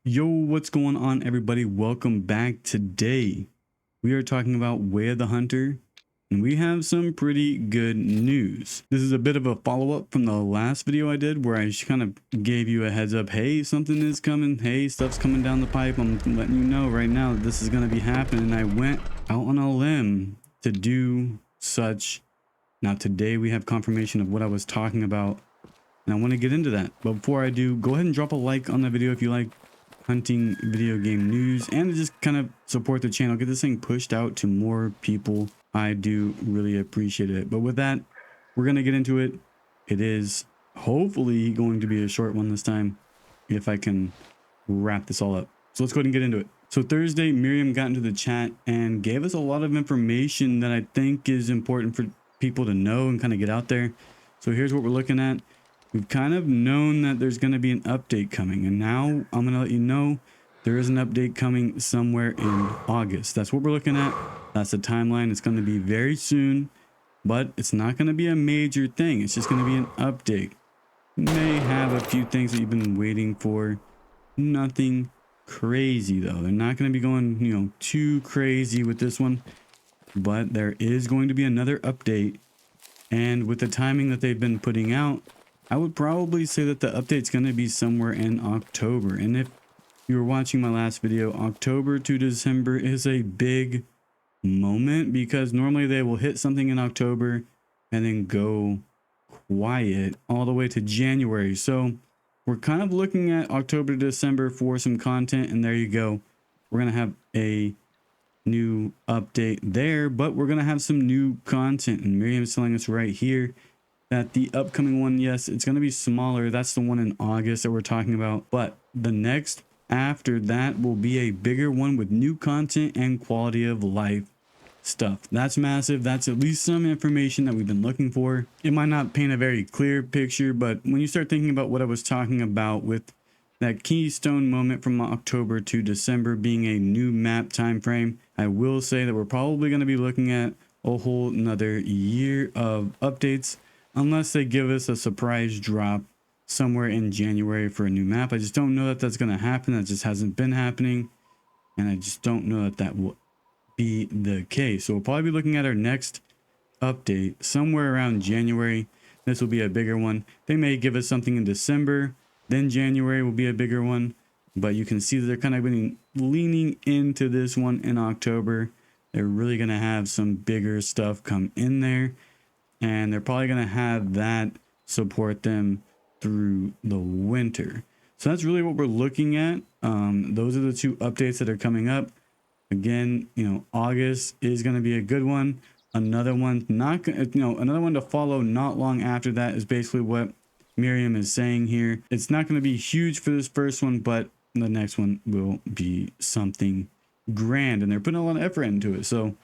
Yo, what's going on, everybody? Welcome back. Today we are talking about Way of the Hunter, and we have some pretty good news. This is a bit of a follow-up from the last video I did where I kind of gave you a heads up. Hey, something is coming. Hey, stuff's coming down the pipe. I'm letting you know right now that this is going to be happening. I went out on a limb to do such. Now today we have confirmation of what I was talking about, and I want to get into that. But before I do, go ahead and drop a like on the video if you like hunting video game news, and just kind of support the channel, get this thing pushed out to more people. I do really appreciate it. But with that, we're gonna get into it. It is hopefully going to be a short one this time if I can wrap this all up. So let's go ahead and get into it. So Thursday, Miriam got into the chat and gave us a lot of information that I think is important for people to know and kind of get out there. So here's what we're looking at. We've kind of known that there's going to be an update coming, and now I'm going to let you know there is an update coming somewhere in August. That's what we're looking at. That's the timeline. It's going to be very soon, but it's not going to be a major thing. It's just going to be an update. May have a few things that you've been waiting for. Nothing crazy though. They're not going to be going, too crazy with this one, but there is going to be another update. And with the timing that they've been putting out, I would probably say that the update's going to be somewhere in October. And if you were watching my last video, October to December is a big moment because normally they will hit something in October and then go quiet all the way to January. So we're kind of looking at October to December for some content, and there you go. We're going to have a new update there, but we're going to have some new content, and Miriam's telling us right here that the upcoming one, yes, it's going to be smaller. That's the one in August that we're talking about. But the next after that will be a bigger one with new content and quality of life stuff. That's massive. That's at least some information that we've been looking for. It might not paint a very clear picture, but when you start thinking about what I was talking about with that keystone moment from October to December being a new map time frame, I will say that we're probably going to be looking at a whole another year of updates, unless they give us a surprise drop somewhere in January for a new map. I just don't know that that's going to happen. That just hasn't been happening, and I just don't know that that will be the case. So we'll probably be looking at our next update somewhere around January. This will be a bigger one. They may give us something in December, then January will be a bigger one, but you can see that they're kind of been leaning into this one in October. They're really going to have some bigger stuff come in there, and they're probably going to have that support them through the winter. So that's really what we're looking at. Those are the two updates that are coming up. Again, August is going to be a good one. Another one, another one to follow not long after that is basically what Miriam is saying here. It's not going to be huge for this first one, but the next one will be something grand, and they're putting a lot of effort into it. So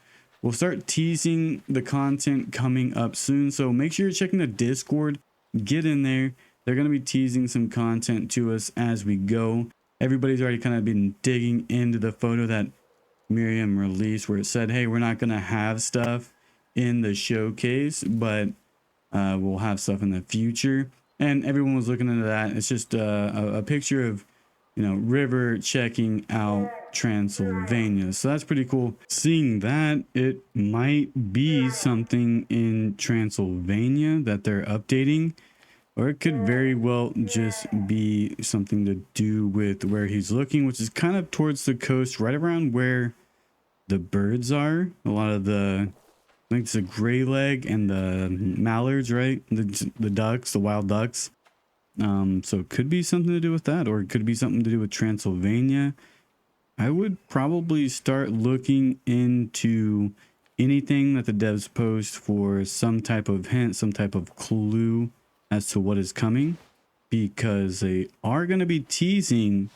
we'll start teasing the content coming up soon. So make sure you're checking the Discord. Get in there. They're going to be teasing some content to us as we go. Everybody's already kind of been digging into the photo that Miriam released where it said, hey, we're not going to have stuff in the showcase, but we'll have stuff in the future. And everyone was looking into that. It's just a picture of, River checking out Transylvania. So that's pretty cool. Seeing that, it might be something in Transylvania that they're updating, or it could very well just be something to do with where he's looking, which is kind of towards the coast, right around where the birds are. A lot of the, I think it's the gray leg and the mallards, right? The ducks, the wild ducks. So it could be something to do with that, or it could be something to do with Transylvania. I would probably start looking into anything that the devs post for some type of hint, some type of clue as to what is coming, because they are going to be teasing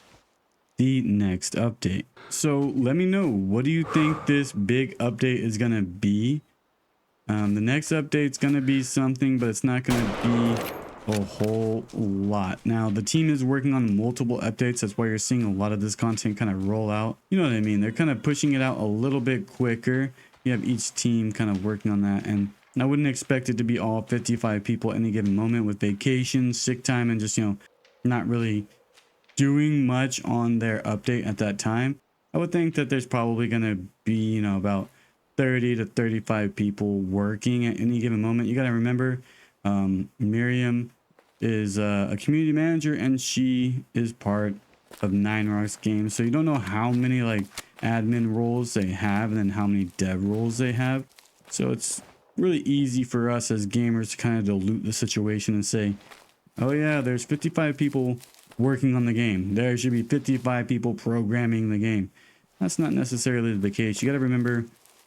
the next update. So let me know, what do you think this big update is going to be? The next update's going to be something, but it's not going to be a whole lot. Now, the team is working on multiple updates. That's why you're seeing a lot of this content kind of roll out. You know what I mean? They're kind of pushing it out a little bit quicker. You have each team kind of working on that, and I wouldn't expect it to be all 55 people at any given moment with vacations, sick time, and just, not really doing much on their update at that time. I would think that there's probably going to be, you know, about 30 to 35 people working at any given moment. You got to remember, Miriam is a community manager, and she is part of Nine Rocks Games. So you don't know how many like admin roles they have and then how many dev roles they have. So it's really easy for us as gamers to kind of dilute the situation and say, oh yeah, there's 55 people working on the game. There should be 55 people programming the game. That's not necessarily the case. You got to remember,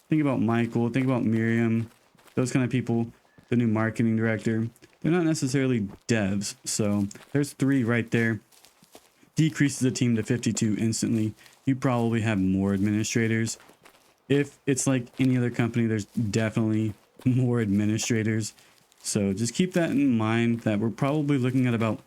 think about Michael, think about Miriam, those kind of people, the new marketing director. They're not necessarily devs. So there's 3 right there. Decreases the team to 52 instantly. You probably have more administrators. If it's like any other company, there's definitely more administrators. So just keep that in mind, that we're probably looking at about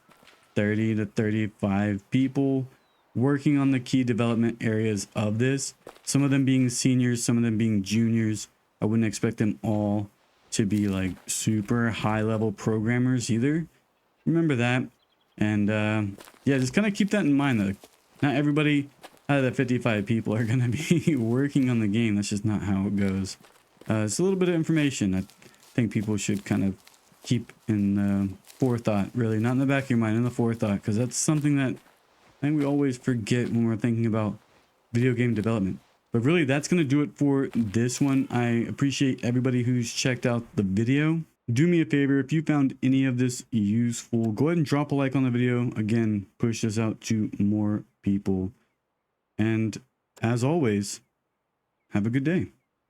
30 to 35 people working on the key development areas of this. Some of them being seniors, some of them being juniors. I wouldn't expect them all to be like super high level programmers either. Remember that. And yeah, just kind of keep that in mind though. Not everybody out of the 55 people are going to be working on the game. That's just not how it goes. It's a little bit of information I think people should kind of keep in forethought, really. Not in the back of your mind, in the forethought, because that's something that I think we always forget when we're thinking about video game development. But really, that's going to do it for this one. I appreciate everybody who's checked out the video. Do me a favor, if you found any of this useful, go ahead and drop a like on the video. Again, push this out to more people. And as always, have a good day.